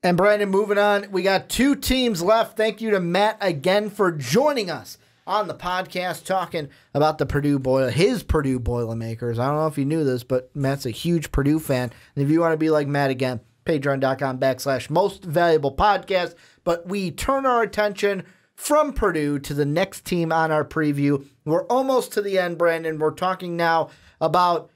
And Brandon, moving on, we got 2 teams left. Thank you to Matt again for joining us on the podcast, talking about the his Purdue Boilermakers. I don't know if you knew this, but Matt's a huge Purdue fan. And if you want to be like Matt again, patreon.com/mostvaluablepodcast. But we turn our attention from Purdue to the next team on our preview. We're almost to the end, Brandon. We're talking now about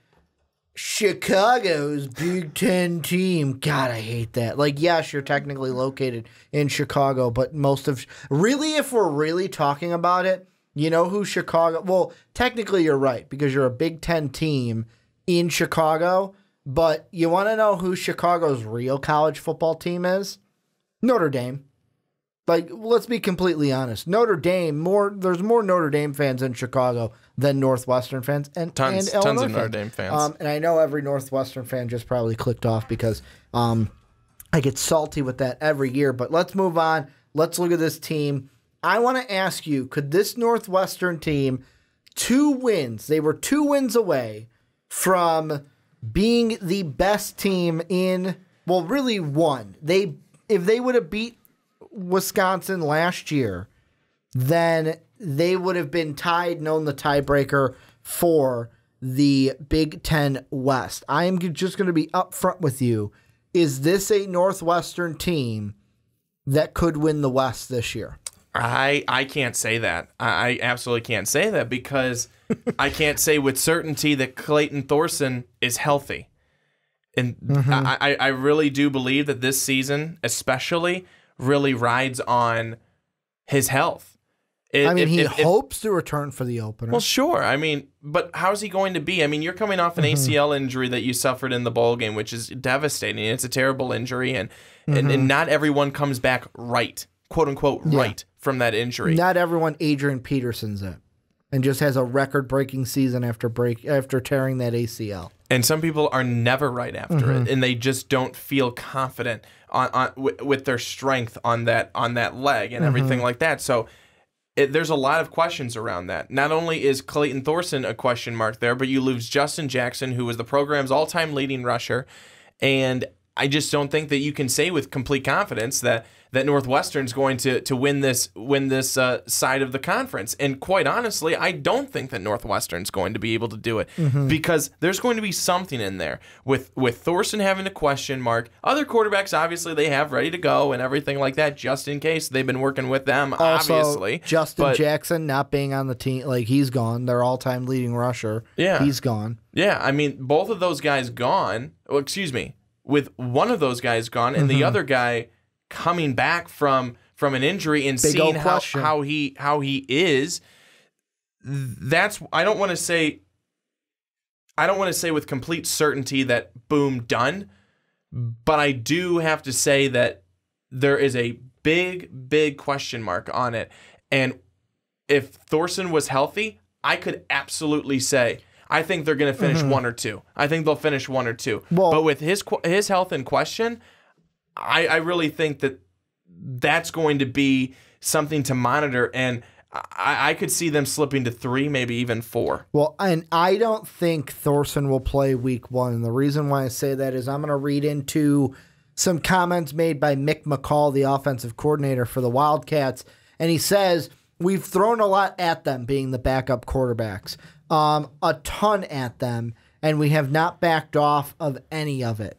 Chicago's Big Ten team. God, I hate that. Like, yes, you're technically located in Chicago, but if we're really talking about it, you know who Chicago, well, technically you're right, because you're a Big Ten team in Chicago, but you want to know who Chicago's real college football team is? Notre Dame. Like, let's be completely honest. Notre Dame, there's more Notre Dame fans in Chicago than Northwestern fans and tons of Notre Dame fans. And I know every Northwestern fan just probably clicked off because I get salty with that every year. But let's move on. Let's look at this team. I want to ask you, could this Northwestern team, 2 wins, they were 2 wins away from being the best team in, well, really one. If they would have beat Wisconsin last year, then they would have been tied, known the tiebreaker for the Big Ten West. I am just going to be upfront with you. Is this a Northwestern team that could win the West this year? I can't say that. I absolutely can't say that because I can't say with certainty that Clayton Thorson is healthy. And I really do believe that this season especially really rides on his health. He hopes to return for the opener. Well, sure. But how's he going to be? You're coming off an ACL injury that you suffered in the bowl game, which is devastating. It's a terrible injury, and not everyone comes back right, quote unquote, right from that injury. Not everyone Adrian Peterson's it, and just has a record-breaking season after tearing that ACL. And some people are never right after it, and they just don't feel confident with their strength on that leg and everything like that. So there's a lot of questions around that. Not only is Clayton Thorson a question mark there, but you lose Justin Jackson, who was the program's all-time leading rusher, and I just don't think that you can say with complete confidence that Northwestern's going to win this side of the conference. And quite honestly, I don't think that Northwestern's going to be able to do it because there's going to be something in there with Thorson having a question mark. Other quarterbacks, obviously, they have ready to go and everything like that, just in case. They've been working with them, also, obviously. Jackson not being on the team, like, he's gone. Their all-time leading rusher. Yeah. He's gone. Yeah, both of those guys gone. Well, excuse me. With one of those guys gone and the other guy coming back from an injury and seeing how he is, that's I don't want to say with complete certainty that boom, done, but I do have to say that there is a big question mark on it. And if Thorson was healthy, I could absolutely say I think they're going to finish 1 or 2. I think they'll finish 1 or 2. Well, but with his health in question, I really think that's going to be something to monitor, and I could see them slipping to 3, maybe even 4. Well, and I don't think Thorson will play week 1. And the reason why I say that is I'm going to read into some comments made by Mick McCall, the offensive coordinator for the Wildcats, and he says, we've thrown a lot at them being the backup quarterbacks. A ton at them, and we have not backed off of any of it.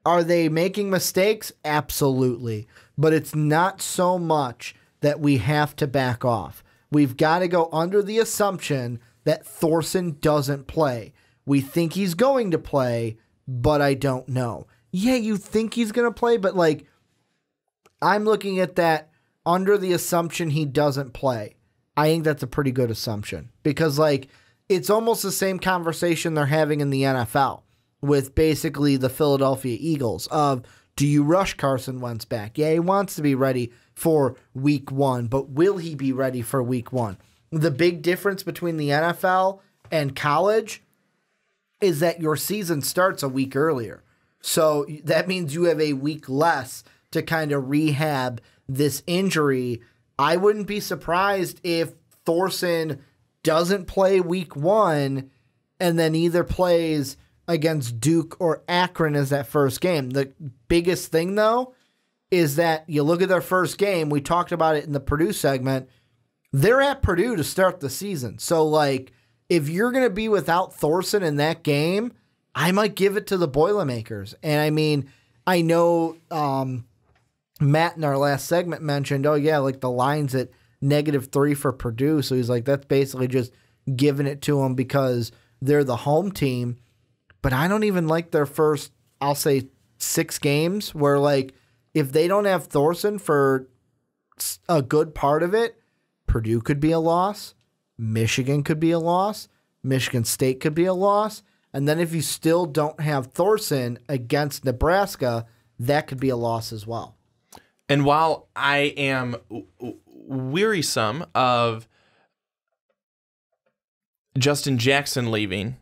Are they making mistakes? Absolutely. But it's not so much that we have to back off. We've got to go under the assumption that Thorson doesn't play. We think he's going to play, but I don't know. Yeah, you think he's going to play, but I'm looking at that under the assumption he doesn't play. I think that's a pretty good assumption because it's almost the same conversation they're having in the NFL with basically the Philadelphia Eagles of, do you rush Carson Wentz back? Yeah, he wants to be ready for week 1, but will he be ready for week 1? The big difference between the NFL and college is that your season starts a week earlier. So that means you have a week less to kind of rehab this injury. I wouldn't be surprised if Thorson doesn't play week 1 and then either plays against Duke or Akron as that first game. The biggest thing, though, is that you look at their first game. We talked about it in the Purdue segment. They're at Purdue to start the season. So, like, if you're going to be without Thorson in that game, I might give it to the Boilermakers. And, I mean, I know Matt in our last segment mentioned, oh, yeah, like the line's at -3 for Purdue. So he's like, that's basically just giving it to them because they're the home team. But I don't even like their first, I'll say, 6 games where, like, if they don't have Thorson for a good part of it, Purdue could be a loss. Michigan could be a loss. Michigan State could be a loss. And then if you still don't have Thorson against Nebraska, that could be a loss as well. And while I am wearisome of Justin Jackson leaving,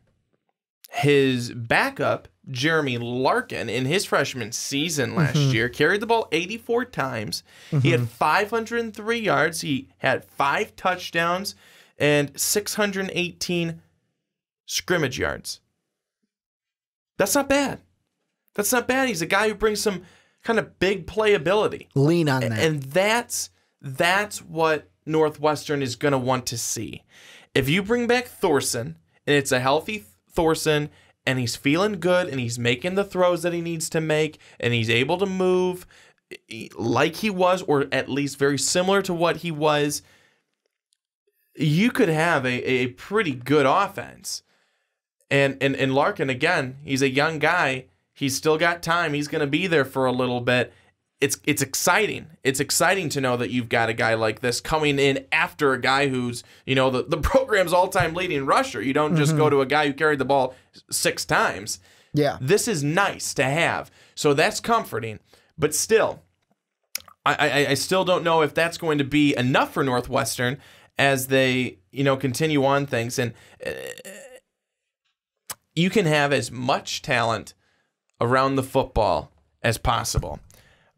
his backup, Jeremy Larkin, in his freshman season last year, carried the ball 84 times. He had 503 yards. He had 5 touchdowns and 618 scrimmage yards. That's not bad. That's not bad. He's a guy who brings some kind of big playability. Lean on that. And that's what Northwestern is going to want to see. If you bring back Thorson, and it's a healthy Thorson, and he's feeling good, and he's making the throws that he needs to make, and he's able to move like he was, or at least very similar to what he was, you could have a pretty good offense. And Larkin, again, he's a young guy. He's still got time. He's going to be there for a little bit. It's exciting. It's exciting to know that you've got a guy like this coming in after a guy who's, the program's all-time leading rusher. You don't just go to a guy who carried the ball 6 times. Yeah. This is nice to have. So that's comforting. But still, I still don't know if that's going to be enough for Northwestern as they, continue on things. And you can have as much talent around the football as possible.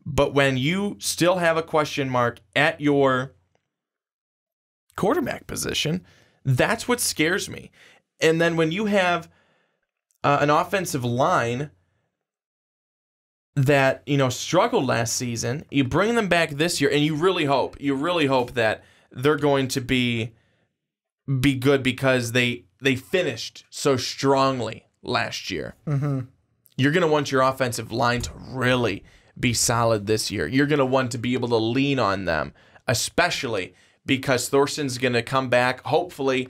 But when you still have a question mark at your quarterback position, that's what scares me. And then when you have an offensive line that, struggled last season, you bring them back this year, and you really hope that they're going to be good because they finished so strongly last year. You're going to want your offensive line to really be solid this year. You're going to want to be able to lean on them, especially because Thorson's going to come back, hopefully,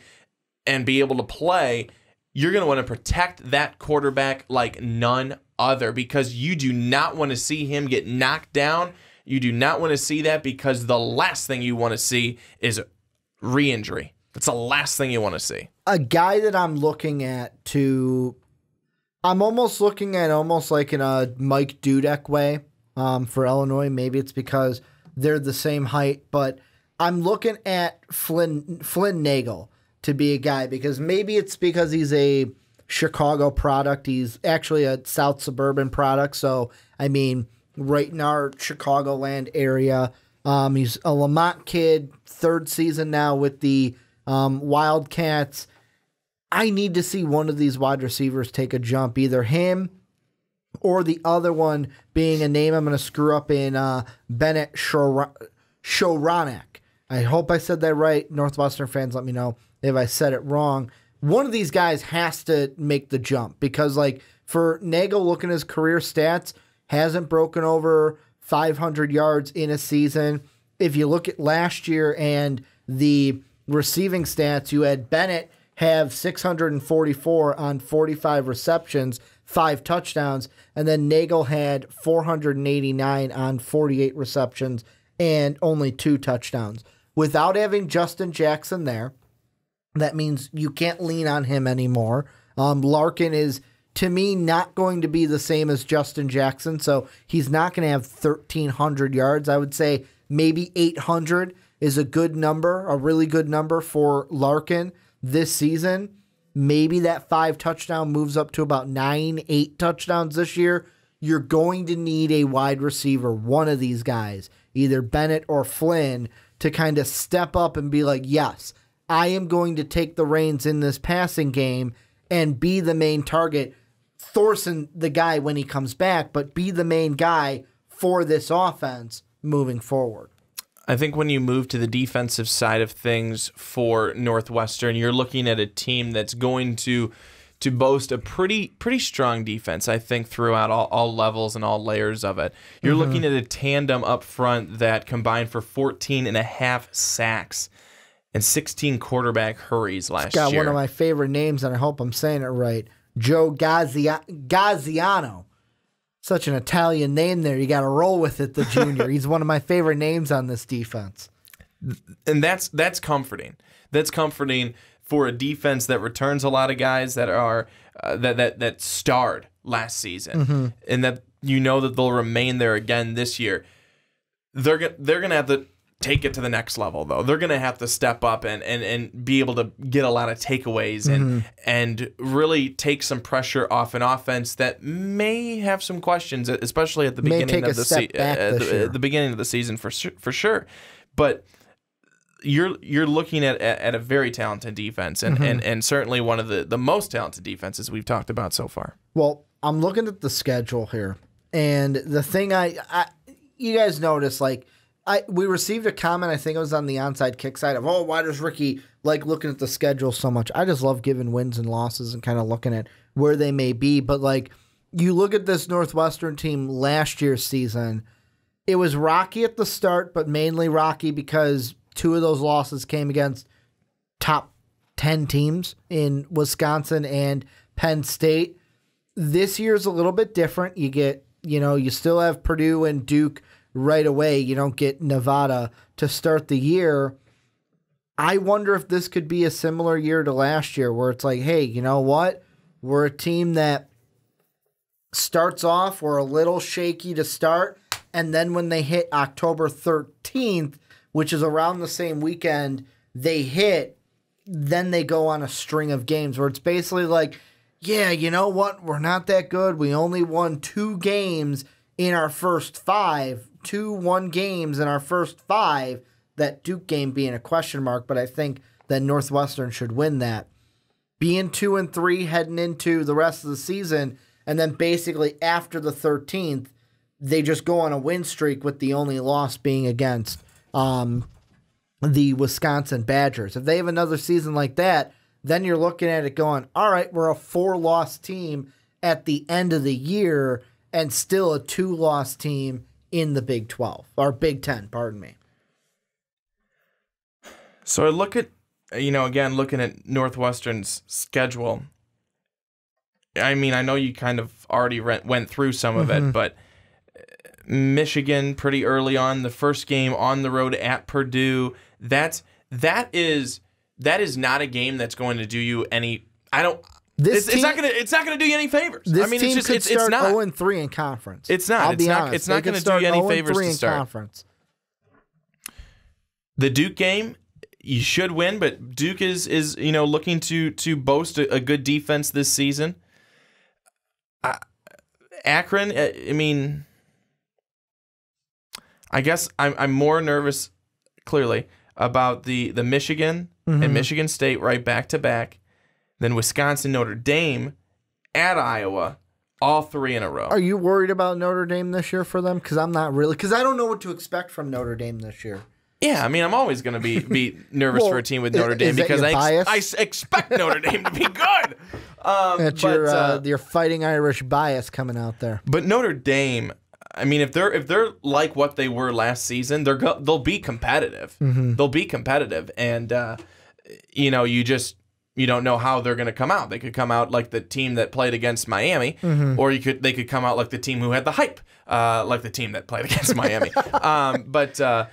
and be able to play. You're going to want to protect that quarterback like none other because you do not want to see him get knocked down. You do not want to see that because the last thing you want to see is re-injury. That's the last thing you want to see. A guy that I'm looking at I'm almost looking at almost like in a Mike Dudek way for Illinois. Maybe it's because they're the same height, but I'm looking at Flynn Nagel to be a guy because maybe it's because he's a Chicago product. He's actually a South suburban product. So, I mean, right in our Chicagoland area, he's a Lamont kid, 3rd season now with the Wildcats. I need to see one of these wide receivers take a jump, either him or the other one being a name I'm going to screw up in Bennett Shoronek. I hope I said that right. Northwestern fans, let me know if I said it wrong. One of these guys has to make the jump because, like, for Nagel, looking at his career stats, hasn't broken over 500 yards in a season. If you look at last year and the receiving stats, you had Bennett have 644 on 45 receptions, 5 touchdowns, and then Nagel had 489 on 48 receptions and only 2 touchdowns. Without having Justin Jackson there, that means you can't lean on him anymore. Larkin is, to me, not going to be the same as Justin Jackson, so he's not going to have 1,300 yards. I would say maybe 800 is a good number, a really good number for Larkin this season. Maybe that 5 touchdown moves up to about 9, 8 touchdowns this year. You're going to need a wide receiver, one of these guys, either Bennett or Flynn, to kind of step up and be like, yes, I am going to take the reins in this passing game and be the main target. Thorson, the guy when he comes back, but be the main guy for this offense moving forward. I think when you move to the defensive side of things for Northwestern, you're looking at a team that's going to boast a pretty strong defense, I think, throughout all levels and all layers of it. You're looking at a tandem up front that combined for 14.5 sacks and 16 quarterback hurries last year. Got one of my favorite names, and I hope I'm saying it right, Joe Gaziano. Such an Italian name there. You got to roll with it, the junior. He's one of my favorite names on this defense. And that's comforting. That's comforting for a defense that returns a lot of guys that are that starred last season, and that that they'll remain there again this year. They're gonna have to take it to the next level, though. They're gonna have to step up and be able to get a lot of takeaways and really take some pressure off an offense that may have some questions, especially at the beginning of the beginning of the season for sure. But you're looking at a very talented defense and certainly one of the most talented defenses we've talked about so far. Well, I'm looking at the schedule here, and the thing you guys notice, we received a comment, I think it was on the onside kick side, of, why does Ricky like looking at the schedule so much? I just love giving wins and losses and kind of looking at where they may be. But you look at this Northwestern team last year's season, it was rocky at the start, but mainly rocky because 2 of those losses came against top 10 teams in Wisconsin and Penn State. This year's a little bit different. You still have Purdue and Duke right away. You don't get Nevada to start the year. I wonder if this could be a similar year to last year where it's like, hey, you know what? We're a team that starts off, we're a little shaky to start, and then when they hit October 13th, which is around the same weekend they hit, then they go on a string of games where it's basically like, yeah, you know what? We're not that good. We only won 2 games in our first 5, 2-1 games in our first 5, that Duke game being a question mark, but I think that Northwestern should win that. Being 2-3 heading into the rest of the season, and then basically after the 13th, they just go on a win streak with the only loss being against the Wisconsin Badgers. If they have another season like that, then you're looking at it going, all right, we're a 4-loss team at the end of the year and still a 2-loss team in the Big 12, or Big 10, pardon me. So I look at, again, looking at Northwestern's schedule. I mean, I know you kind of already went through some of it, but Michigan pretty early on, the first game on the road at Purdue. That is not a game that's going to do you any. It's not gonna do you any favors. This team could start 0-3 in conference. It's not. It's not going to do you any favors to start. Conference. The Duke game, you should win, but Duke is looking to boast a good defense this season. Akron, I mean, I guess I'm more nervous, clearly, about the Michigan and Michigan State right back to back, then Wisconsin, Notre Dame, at Iowa, all 3 in a row. Are you worried about Notre Dame this year for them? Because I'm not really, because I don't know what to expect from Notre Dame this year. Yeah, I mean, I'm always going to be nervous for a team with Notre Dame because I expect Notre Dame to be good. That's your Fighting Irish bias coming out there. But Notre Dame, I mean, if they're like what they were last season, they'll be competitive. They'll be competitive, and you don't know how they're going to come out. They could come out like the team that played against Miami, or they could come out like the team who had the hype, like the team that played against Miami. But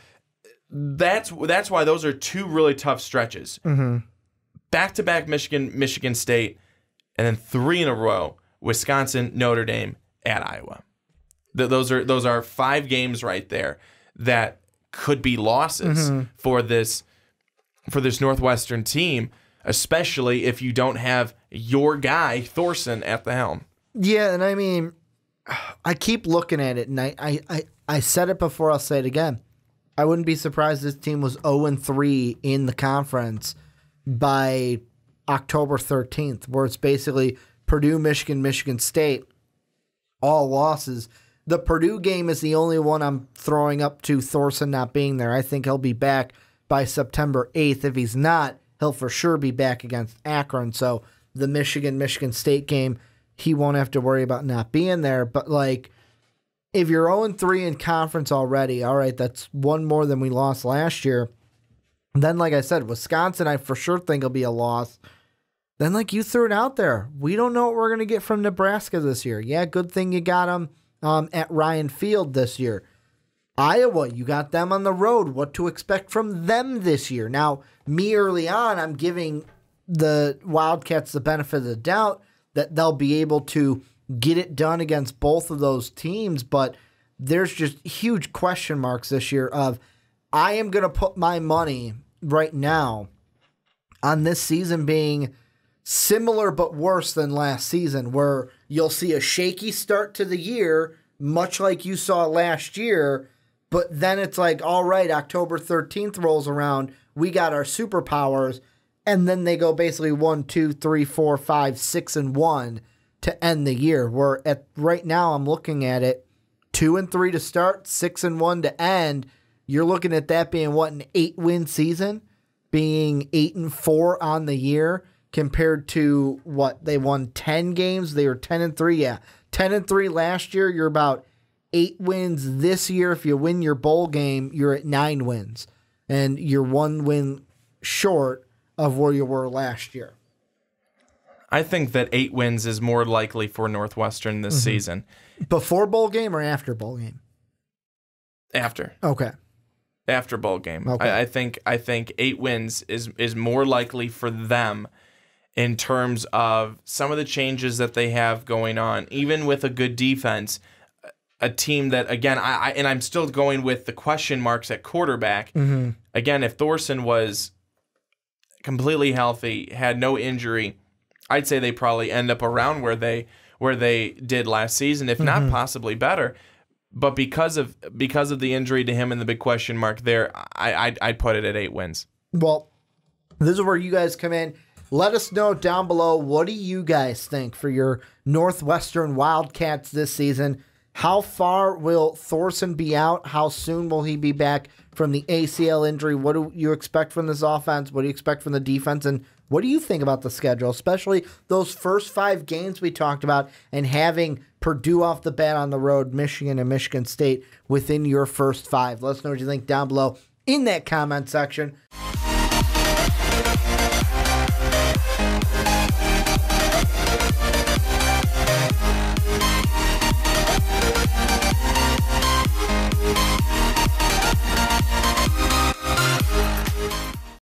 that's why those are 2 really tough stretches. Back-to-back Michigan State, and then 3 in a row, Wisconsin, Notre Dame, at Iowa. Those are 5 games right there that could be losses for this Northwestern team, especially if you don't have your guy Thorson at the helm. Yeah, and I mean, I keep looking at it, and I said it before, I'll say it again. I wouldn't be surprised this team was 0-3 in the conference by October 13th, where it's basically Purdue, Michigan, Michigan State, all losses. The Purdue game is the only one I'm throwing up to Thorson not being there. I think he'll be back by September 8th. If he's not, he'll for sure be back against Akron. So the Michigan State game, he won't have to worry about not being there. But, like, if you're 0-3 in conference already, all right, that's one more than we lost last year. Then, like I said, Wisconsin, I for sure think will be a loss. Then, like, you threw it out there. We don't know what we're going to get from Nebraska this year. Yeah, good thing you got them at Ryan Field this year. Iowa, you got them on the road. What to expect from them this year? Now, me early on, I'm giving the Wildcats the benefit of the doubt that they'll be able to get it done against both of those teams, but there's just huge question marks this year of I am going to put my money right now on this season being similar but worse than last season, where you'll see a shaky start to the year, much like you saw last year, but then it's like, all right, October 13th rolls around, we got our superpowers, and then they go basically 1, 2, 3, 4, 5, 6, and 1 to end the year. Where at right now I'm looking at it 2-3 to start, 6-1 to end. You're looking at that being what, an 8-win season, being 8-4 on the year compared to what they won 10 games. They were 10-3. Yeah, 10-3 last year. You're about 8 wins this year. If you win your bowl game, you're at 9 wins, and you're 1 win short of where you were last year. I think that 8 wins is more likely for Northwestern this season. Before bowl game or after bowl game? After. Okay. After bowl game. Okay. I think 8 wins is more likely for them in terms of some of the changes that they have going on. Even with a good defense, a team that, again, I'm still going with the question marks at quarterback. Again, if Thorson was completely healthy, had no injury, I'd say they probably end up around where they did last season, if not possibly better. But because of the injury to him and the big question mark there, I'd put it at 8 wins. Well, this is where you guys come in. Let us know down below, what do you guys think for your Northwestern Wildcats this season? How far will Thorson be out? How soon will he be back from the ACL injury? What do you expect from this offense? What do you expect from the defense? And what do you think about the schedule, especially those first 5 games we talked about and having Purdue off the bat on the road, Michigan and Michigan State within your first 5? Let us know what you think down below in that comment section.